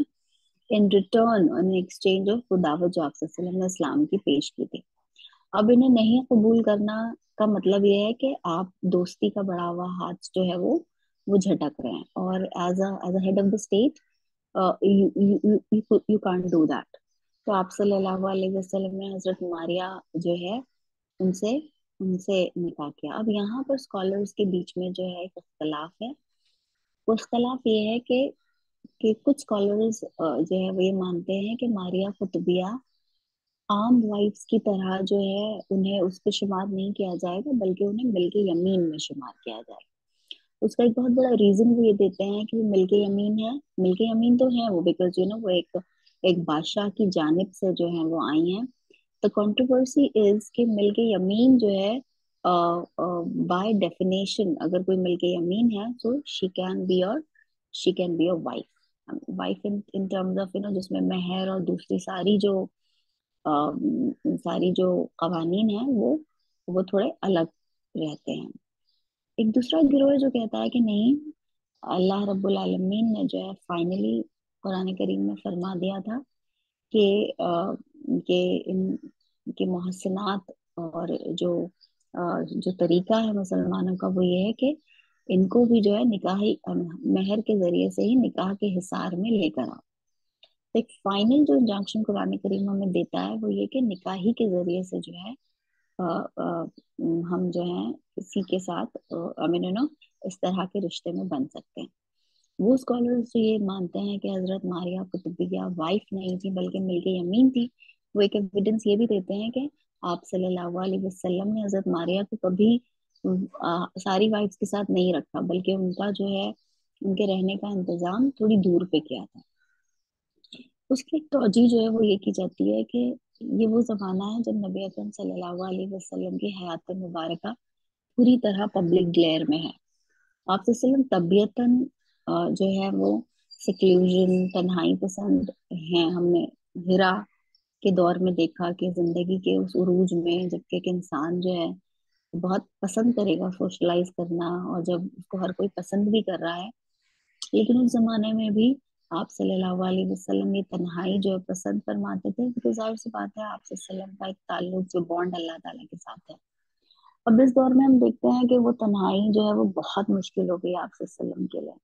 in return, in exchange of وہ دعوت جو آپ صلی اللہ علیہ وسلم نے اسلام کی پیش کی تھی. اب انہیں نہیں قبول کرنا کا مطلب یہ ہے کہ آپ دوستی کا بڑھا ہوا ہاتھ جو ہے وہ वो झटक रहे हैं, और as a head of the state you can't do that. तो आप सल्लल्लाहु अलैहि वसल्लम ने हजरत मारिया जो है उनसे उनसे निकाह किया। अब यहाँ पर स्कॉलर्स के बीच में जो है एक इख्तलाफ है। वो इख्तलाफ ये है कि कुछ स्कॉलर्स जो है वो ये मानते हैं कि मारिया कुतुबिया आम वाइफ्स की तरह जो है उन्हें उस पर शुमार नहीं किया जाएगा, बल्कि उन्हें मिल्क यमीन में शुमार किया जाएगा। उसका एक बहुत बड़ा रीजन वो ये देते हैं कि वो मिल्क यमीन है। मिल्क यमीन तो है वो, बिकॉज वो एक एक बादशाह की जानिब से जो है वो आई हैं। द कंट्रोवर्सी इज कि मिल्क यमीन जो है बाय डेफिनेशन अगर कोई मिल्क यमीन है तो she can be your wife. Wife in terms of जिसमें मेहर और दूसरी सारी जो कवानीन है वो थोड़े अलग रहते हैं। एक दूसरा गिरोह है जो कहता है कि नहीं, अल्लाह रब्बुल आलमीन ने जो है फाइनली कुरान करीम में फरमा दिया था कि कि इन के मोहसनात और जो तरीका है मुसलमानों का वो ये है कि इनको भी जो है निकाही मेहर के जरिए से ही निकाह के हिसार में लेकर आओ। तो एक फाइनल जो इंजंक्शन कुरान करीम हमें देता है वो ये कि निकाही के जरिए से जो है अ, अ, हम जो है किसी के साथ इस तरह के रिश्ते में बन सकते हैं। वो स्कॉलर्स जो ये मानते हैं कि हजरत मारिया कुतुबिया वाइफ नहीं थी बल्कि मिल्के यमीन थी, वो एक एविडेंस ये भी देते हैं कि आप सल्लल्लाहु अलैहि वसल्लम ने हजरत मारिया को कभी सारी वाइफ्स के साथ नहीं रखा, बल्कि उनका जो है उनके रहने का इंतजाम थोड़ी दूर पे किया था। उसकी एक तौजीह जो है वो ये की जाती है कि ये वो जमाना है जब नबी अकरम सल्लल्लाहु अलैहि वसल्लम की हयात मुबारका पूरी तरह पब्लिक ग्लेयर में है। आप वसल्लम तबीयतन जो है वो सिक्लूजन तन्हाई पसंद हैं। हमने हिरा के दौर में देखा कि जिंदगी के उस उरूज में जबकि एक इंसान जो है बहुत पसंद करेगा सोशलाइज करना, और जब उसको हर कोई पसंद भी कर रहा है, लेकिन उस जमाने में भी आप सल्लल्लाहु अलैहि वसल्लम ये तन्हाई जो है पसंद फरमाते थे, क्योंकि जाहिर सी बात है आप वसल्लम का एक ताल्लुक जो बॉन्ड अल्लाह ताला के साथ है। अब इस दौर में हम देखते हैं कि वो तन्हाई जो है वो बहुत मुश्किल हो गई आप वसल्लम के लिए।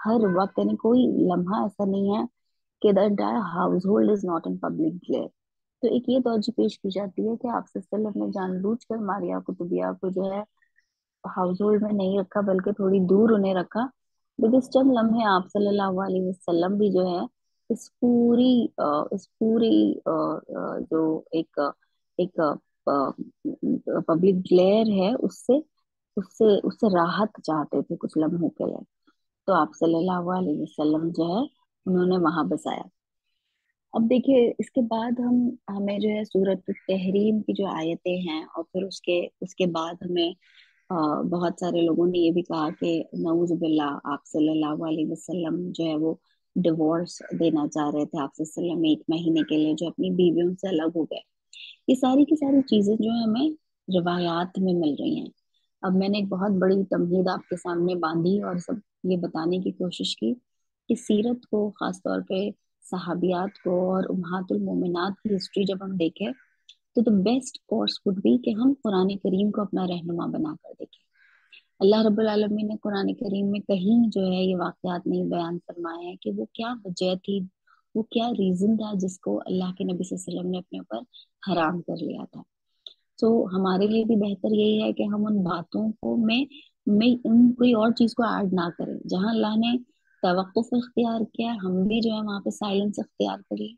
हर वक्त कोई लम्हा ऐसा नहीं है कि the entire house hold is not in public glare. तो एक ये तौजीह पेश की जाती है कि आप वसल्लम ने जानबूझकर मारिया कुतुबिया को जो है हाउस होल्ड में नहीं रखा, बल्कि थोड़ी दूर उन्हें रखा, बिकॉज चंद लम्हे आप सल्लल्लाहु अलैहि वसल्लम भी जो है इस पूरी जो एक पब्लिक ग्लेयर है उससे उससे उससे राहत चाहते थे कुछ लम्हों के लिए। तो आप सल्लल्लाहु अलैहि वसल्लम जो है उन्होंने वहां बसाया। अब देखिए इसके बाद हमें जो है सूरत तहरीम की जो आयतें हैं, और फिर उसके उसके बाद हमें बहुत सारे लोगों ने ये भी कहा कि नऊज बिल्लाह आप सल्लल्लाहु अलैहि वसल्लम जो है वो डिवोर्स देना चाह रहे थे। आप सल्लल्लाहु 1 महीने के लिए जो अपनी बीवियों से अलग हो गए। ये सारी की सारी चीजें जो है हमें रिवायात में मिल रही हैं। अब मैंने एक बहुत बड़ी तमहीद आपके सामने बांधी और सब ये बताने की कोशिश की कि सीरत को, खास तौर पे सहाबियात को और उम्महातुल मोमिनात की हिस्ट्री जब हम देखें, तो the best course would be कि हम कुरान करीम को अपना रहनुमा बनाकर देखें। अल्लाह रब्बुल आलमीन ने कुरान करीम में कहीं जो है ये वाकयात नहीं बयान फरमाए हैं कि वो क्या वजह थी, वो क्या रीजन था जिसको अल्लाह के नबी सल्लल्लाहु अलैहि वसल्लम ने अपने ऊपर हराम कर लिया था। तो हमारे लिए भी बेहतर यही है कि हम उन बातों को में उन कोई और चीज को ऐड ना करें। जहां अल्लाह ने तवक्कुफ इख्तियार किया, हम भी जो है वहां पे साइलेंस इख्तियार करिए।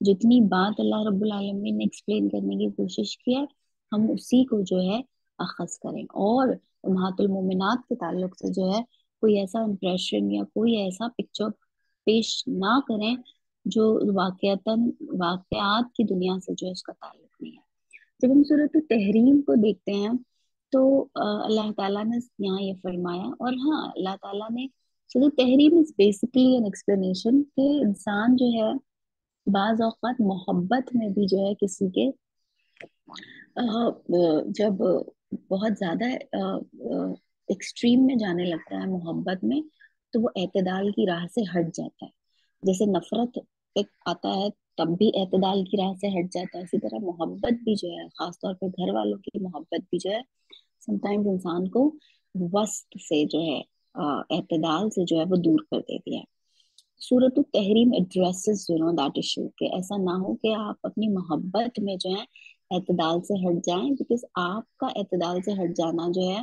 जितनी बात अल्लाह रब्बुल आलमीन ने एक्सप्लेन करने की कोशिश किया, हम उसी को जो है अखज करें, और उम्महातुल मोमिनात के ताल्लुक से जो है कोई ऐसा इंप्रेशन या कोई ऐसा पिक्चर पेश ना करें जो वाकयातन वाकयात की दुनिया से जो है उसका ताल्लुक नहीं है। जब हम सूरत तहरीम को देखते हैं तो अल्लाह ताला ने यहाँ ये फरमाया, और हाँ अल्लाह ताला ने सूरत तहरीम इज बेसिकली एन एक्सप्लेनेशन कि इंसान जो है बाज औक़ात मोहब्बत में भी जो है किसी के जब बहुत ज्यादा एक्सट्रीम में जाने लगता है मोहब्बत में, तो वो एतदाल की राह से हट जाता है। जैसे नफरत एक आता है तब भी एतदाल की राह से हट जाता है, इसी तरह मोहब्बत भी जो है, खासतौर पे घर वालों की मोहब्बत भी जो है समटाइम्स इंसान को वस्त से जो है اعتدال سے جو ہے وہ دور کر دیتی ہے. सूरत तहरीम एड्रेसेस दैट इशू कि ऐसा ना हो कि आप अपनी मोहब्बत में जो है एतदाल से हट जाएं, बिकॉज आपका एतदाल से हट जाना जो है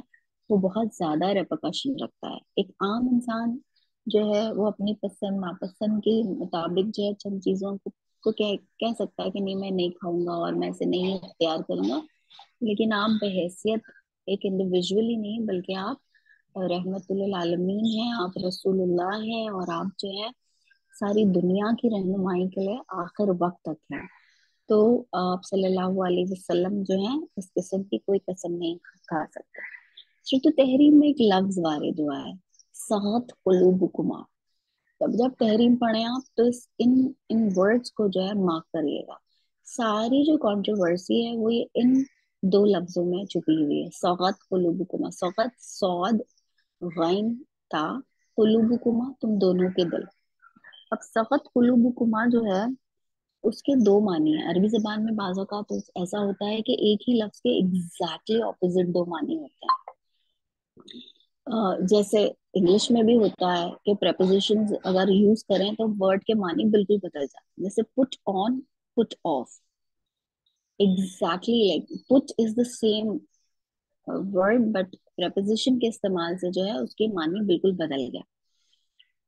वो बहुत ज्यादा रेपकशन रखता है. एक आम इंसान जो है वो अपनी पसंद नापसंद के मुताबिक जो है चंद चीजों को कह सकता है कि नहीं मैं नहीं खाऊंगा और मैं इसे नहीं इख्तियार करूंगा, लेकिन आप बहैसियत एक इंडिविजुअल ही नहीं बल्कि आप रहमतुल्लिल आलमीन हैं, आप रसूलुल्लाह हैं, और आप जो है सारी दुनिया की रहनुमाई के लिए आखिर वक्त तक है. तो आप सल्लल्लाहु अलैहि वसल्लम जो है इस किस्म की कोई कसम नहीं खा सकते. तो तहरीम में एक लफ्ज वारिद हुआ है, सात कुलूबुकुमा. तब जब तहरीम पढ़े आप तो इस इन इन वर्ड्स को जो है मार्क करिएगा. सारी जो कंट्रोवर्सी है वो ये इन दो लफ्जों में छुपी हुई है. सौगत कुलूबुकुमा, सौगत सौद गैन ता, कुलूबुकुमा तुम दोनों के दिल. अब सख्त कुलूबुकुमा जो है उसके दो मानी है. अरबी जबान में बाज़ औक़ात तो ऐसा होता है कि एक ही लफ्ज के एग्जैक्टली ऑपोजिट दो मानी होते हैं. जैसे इंग्लिश में भी होता है कि prepositions अगर यूज करें तो वर्ड के मानी बिल्कुल बदल जाते हैं. जैसे put on, put off, exactly like put is the same word but preposition के इस्तेमाल से जो है उसके मानी बिल्कुल बदल गया.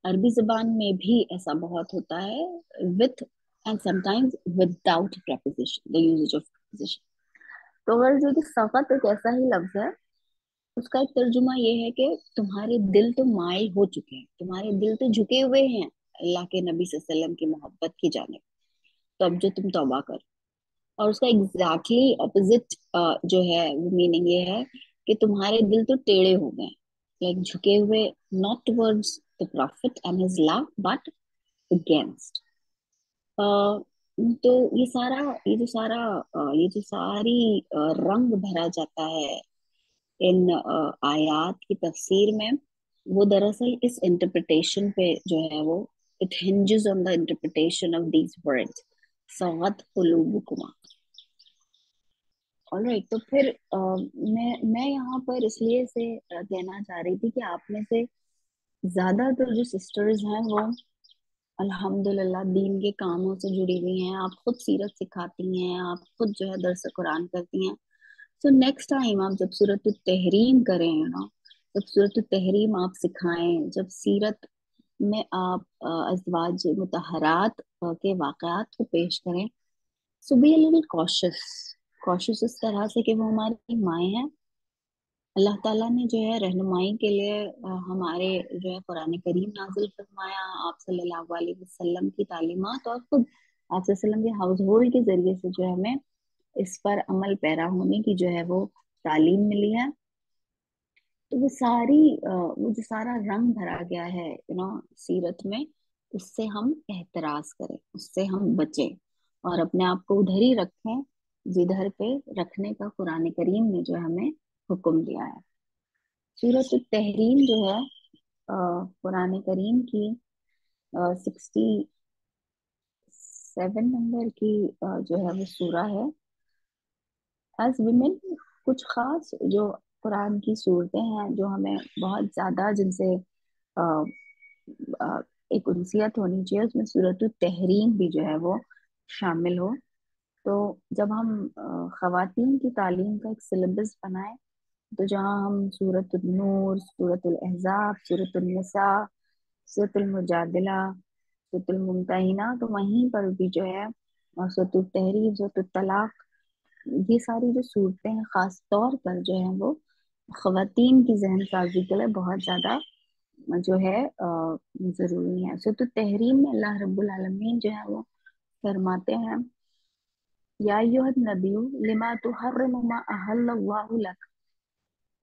अरबी जबान में भी ऐसा बहुत होता है, with and sometimes without preposition, the usages of preposition. तो अगर जो कि सख्त एक ऐसा ही लफ्ज है, उसका एक तर्जुमा ये है कि तुम्हारे दिल तो माइल हो चुके हैं, तुम्हारे दिल तो झुके हुए हैं अल्लाह के नबी सल्लल्लाहु अलैहि वसल्लम की मोहब्बत की जानिब, तो अब जो तुम तौबा कर. और उसका एग्जैक्टली ऑपोजिट जो है वो मीनिंग ये है कि तुम्हारे दिल तो टेढ़े हो गए, लाइक झुके हुए, not towards the profit and his love but against. तो ये जो सारी रंग भरा जाता है इन आयात की तफसीर में, वो दरअसल इस इंटरप्रिटेशन पे जो है वो it hinges on the interpretation of these words, सगत कुलूबुकुमा. ऑलराइट, तो फिर मैं यहाँ पर इसलिए से कहना चाह रही थी कि आप में से ज्यादातर जो सिस्टर्स हैं वो अल्हम्दुलिल्लाह दीन के कामों से जुड़ी हुई हैं. आप खुद सीरत सिखाती हैं, आप खुद जो है दर्स कुरान करती हैं. सो नेक्स्ट टाइम आप जब सूरत तहरीम करें ना, जब सूरत तहरीम आप सिखाएं, जब सीरत में आप अज़वाज मुतहरात के वाक़यात को पेश करें, so be a little cautious. Cautious इस तरह से कि वो हमारी माएँ हैं. अल्लाह ताला ने जो है रहनुमाई के लिए हमारे जो है कुरान करीम नाजिल फरमाया, आप सल्लल्लाहु अलैहि वसल्लम की तालीमात, और खुद आप सल्लल्लाहु अलैहि वसल्लम के हाउस होल्ड के जरिए से जो है हमें इस पर अमल पैरा होने की जो है वो तालीम मिली है. तो वो जो सारा रंग भरा गया है सीरत में, उससे हम एहतराज करें, उससे हम बचें, और अपने आप को उधर ही रखें जिधर पे रखने का कुरान करीम ने जो हमें हुक्म दिया है. सूरत तहरीम जो है कुरान करीम की 67 नंबर की जो है वो सूरा है. एज विमेन कुछ खास जो कुरान की सूरतें हैं जो हमें बहुत ज्यादा जिनसे अ, एक उनसियत होनी चाहिए, उसमें सूरत तहरीम भी जो है वो शामिल हो. तो जब हम खवातीन की तालीम का एक सिलेबस बनाए, तो जहाँ हम सूरत नूर, सूरत अहज़ाब, सूरत निसा, सूरत मुजादिला, सूरत मुमतहिना, तो वहीं पर भी जो है और सूरत तहरीम, सूरत तलाक, ये सारी जो सूरतें हैं खास तौर पर जो है वो खवातीन की जहन साजी के लिए बहुत ज्यादा जो है जरूरी है. सो तो तहरीम में अल्लाह रब्बुल आलमीन जो है वो फरमाते हैं, या अय्युहन नबिय्यु लिमा तुहर्रिमु मा अहल्लल्लाहु लक.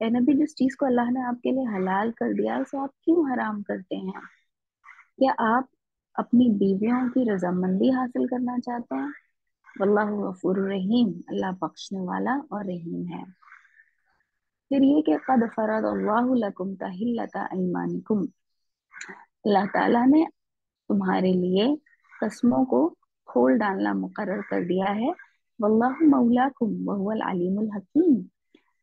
ए नबी, जिस चीज को अल्लाह ने आपके लिए हलाल कर दिया उसे आप क्यों हराम करते हैं? क्या आप अपनी बीवियों की रजामंदी हासिल करना चाहते हैं? वल्लाहु गफूरुर रहीम, अल्लाह बख्शने वाला और रहीम है. फिर ये कि कद फरदल्लाहु लकुम तहिल्लता ऐमानिकुम, अल्लाह ताला ने तुम्हारे लिए कसमों को खोल डालना मुकर्रर कर दिया है. वल्लाहु मौलाकुम वहुवल अलीमुल हकीम,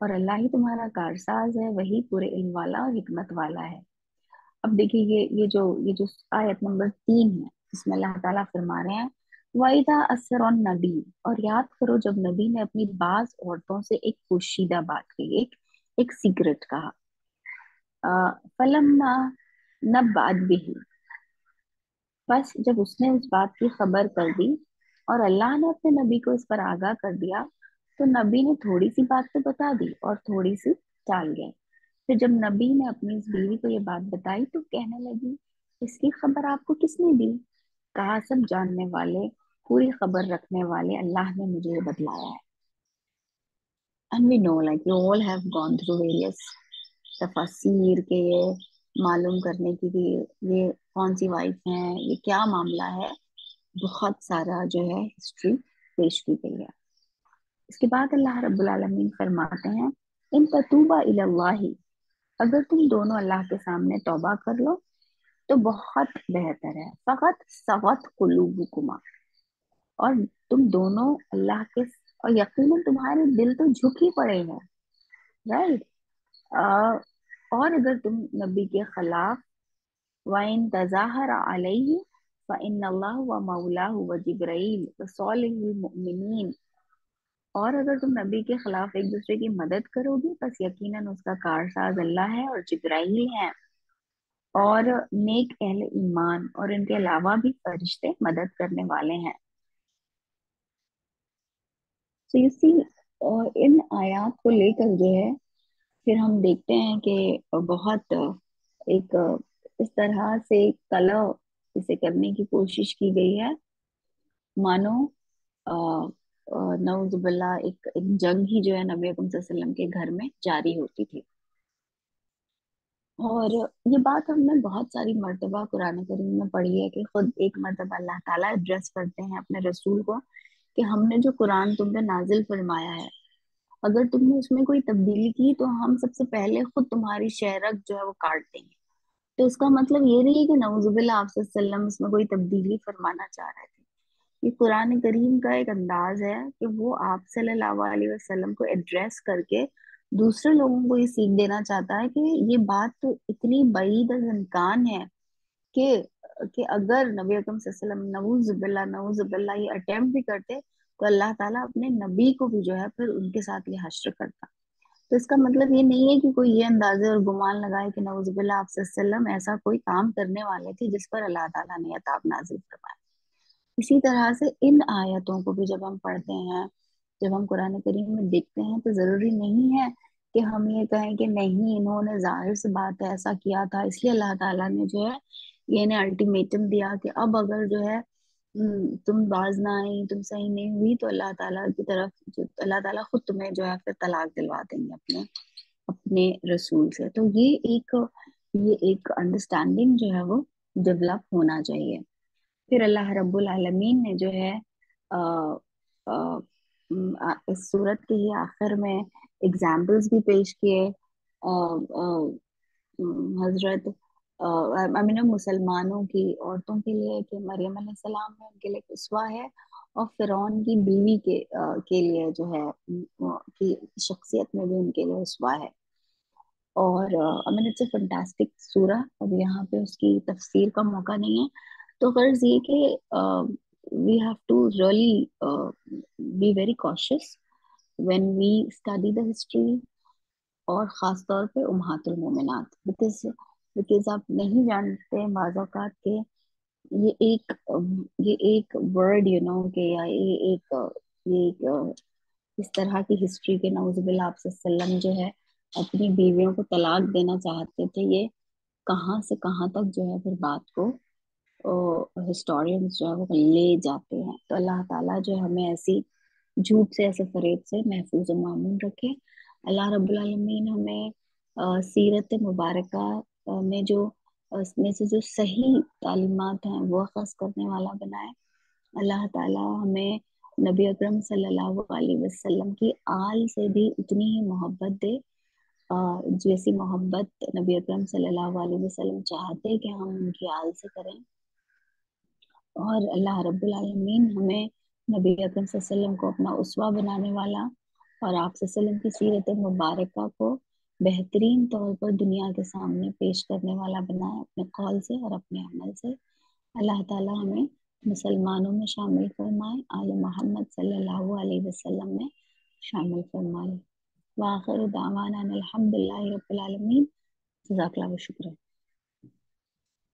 और अल्लाह ही तुम्हारा कारसाज है, वही पूरे इल्म वाला और हिकमत वाला है. अब देखिए ये जो आयत नंबर 3 है, इसमें अल्लाह ताला फरमा रहे हैं वाइदा असर नबी, और याद करो जब नबी ने अपनी बाज औरतों से एक पोशीदा बात कही, एक सीक्रेट कहा। फलम्मा नब्बात बिही, बस जब उसने उस बात की खबर कर दी और अल्लाह ने अपने नबी को इस पर आगाह कर दिया, तो नबी ने थोड़ी सी बात तो बता दी और थोड़ी सी टाल गए। फिर जब नबी ने अपनी इस बीवी को ये बात बताई तो कहने लगी, इसकी खबर आपको किसने दी? कहा, सब जानने वाले, पूरी खबर रखने वाले अल्लाह ने मुझे ये बतलाया है। And we know like we all have gone through various तफसीर के ये मालूम करने की कि ये कौन सी वाइफ है, ये क्या मामला है। बहुत सारा जो है हिस्ट्री पेश की गई है। इसके बाद अल्लाह रब्बुल आलमीन फरमाते हैं, इन ततूबा इलल्लाहि, अगर तुम दोनों अल्लाह के सामने तौबा कर लो तो बहुत बेहतर है। फकत सगत कुलूबुकुमा, और तुम दोनों अल्लाह के, और यकीनन तुम्हारे दिल तो झुक ही पड़े हैं, राइट। और अगर तुम नबी के खिलाफ, वाइन तजाहर अलैहि फ़इन्नल्लाह व मौलाहु व जिब्राईल व सालिहुल मुमिनीन, और अगर तुम नबी के खिलाफ एक दूसरे की मदद करोगे, बस यकीनन उसका कारसाज अल्लाह है और जिब्राईल है और नेक अहले ईमान, और इनके अलावा भी फरिश्ते मदद करने वाले हैं। सो यू सी, इन आयात को लेकर जो है फिर हम देखते हैं कि बहुत एक इस तरह से कला इसे करने की कोशिश की गई है, मानो नऊजुबिल्ला एक जंग ही जो है नबी अकरम सल्लल्लाहु अलैहि वसल्लम के घर में जारी होती थी। और ये बात हमने बहुत सारी मर्तबा कुरान करीम में पढ़ी है कि खुद एक मर्तबा अल्लाह ताला एड्रेस करते हैं अपने रसूल को कि हमने जो कुरान तुम पे नाजिल फरमाया है, अगर तुमने उसमें कोई तब्दीली की तो हम सबसे पहले खुद तुम्हारी शहरक जो है वो काट देंगे। तो इसका मतलब ये नहीं है कि नऊजुबिल्ला आप सल्लल्लाहु अलैहि वसल्लम इसमें कोई तब्दीली फरमाना चाह रहे थे। ये कुरान करीम का एक अंदाज है कि वो आप सल्लल्लाहु अलैहि वसल्लम को एड्रेस करके दूसरे लोगों को ये सीख देना चाहता है कि ये बात तो इतनी बईद अज इम्कान है कि अगर नबी अकरम सल्लल्लाहु अलैहि वसल्लम नऊजुबिल्ला नऊजुबिल्ला ये अटेम्प्ट भी करते तो अल्लाह ताला अपने नबी को भी जो है फिर उनके साथ ये हश्र करता। तो इसका मतलब ये नहीं है कि कोई ये अंदाजे और गुमान लगाए कि नऊजुबिल्ला आप सल्लल्लाहु अलैहि वसल्लम ऐसा कोई काम करने वाले थे जिस पर अल्लाह ताला ने अताब नाजिल फरमाया। इसी तरह से इन आयतों को भी जब हम पढ़ते हैं, जब हम कुरान करीम में देखते हैं, तो जरूरी नहीं है कि हम ये कहें कि नहीं इन्होंने जाहिर सी बात है ऐसा किया था इसलिए अल्लाह ताला ने जो है ये इन्हें अल्टीमेटम दिया कि अब अगर जो है तुम बाज ना आई, तुम सही नहीं हुई, तो अल्लाह ताला की तरफ जो अल्लाह ताला खुद तुम्हें जो है फिर तलाक दिलवा देंगे अपने अपने रसूल से। तो ये एक अंडरस्टैंडिंग जो है वो डेवलप होना चाहिए। फिर अल्लाह रब्बुल आलमीन ने जो है आ, आ, इस सूरत के ही आखिर में एग्जाम्पल्स भी पेश किए। हजरत आई मीन मुसलमानों की औरतों के लिए कि मरियम अलैहिस्सलाम है उनके लिए उसवा है, और फिरौन की बीवी के लिए जो है की शख्सियत में भी उनके लिए उसवा है। और I mean it's a fantastic सूरा। अब यहाँ पे उसकी तफसीर का मौका नहीं है, तो गर्ज ये कि we have to really be very cautious when we study the history, और खास तौर पे उम्महातुल मोमिनात, बिकॉज बिकॉज आप नहीं जानते बाज़ औक़ात के ये एक ये एक वर्ड यू नो के या ये एक इस तरह की हिस्ट्री के नऊजुबिल्ला आप सल्लम जो है अपनी बीवियों को तलाक देना चाहते थे, ये कहाँ से कहाँ तक जो है फिर बात को हिस्टोरियंस जो है वो ले जाते हैं। तो अल्लाह ताला जो है हमें ऐसी झूठ से, ऐसे फरेब से महफूज और मामून रखे। अल्लाह रब्बुल आलमीन हमें सीरत मुबारका में जो में से जो सही तालीमात हैं वो अखज़ करने वाला बनाए। अल्लाह ताला हमें नबी अकरम सल्लल्लाहु अलैहि वसल्लम की आल से भी उतनी ही मोहब्बत दे जैसी मोहब्बत नबी अकरम सल्लल्लाहु अलैहि वसल्लम चाहते कि हम उनकी आल से करें। और अल्लाह रब्बुल आलमीन हमें नबी अकरम सल्लल्लाहु अलैहि वसल्लम को अपना उसवा बनाने वाला और आप सल्लल्लाहु अलैहि वसल्लम की सीरत मुबारका को بہترین طور پر دنیا کے سامنے پیش کرنے والا بنائے اپنے قول سے اور اپنے عمل سے۔ اللہ تعالیٰ ہمیں مسلمانوں میں شامل فرمائے، آل محمد صلی اللہ علیہ وسلم میں شامل فرمائے۔ وآخر دعوانا ان الحمد للہ رب العالمین۔ جزاک اللہ و شکریہ۔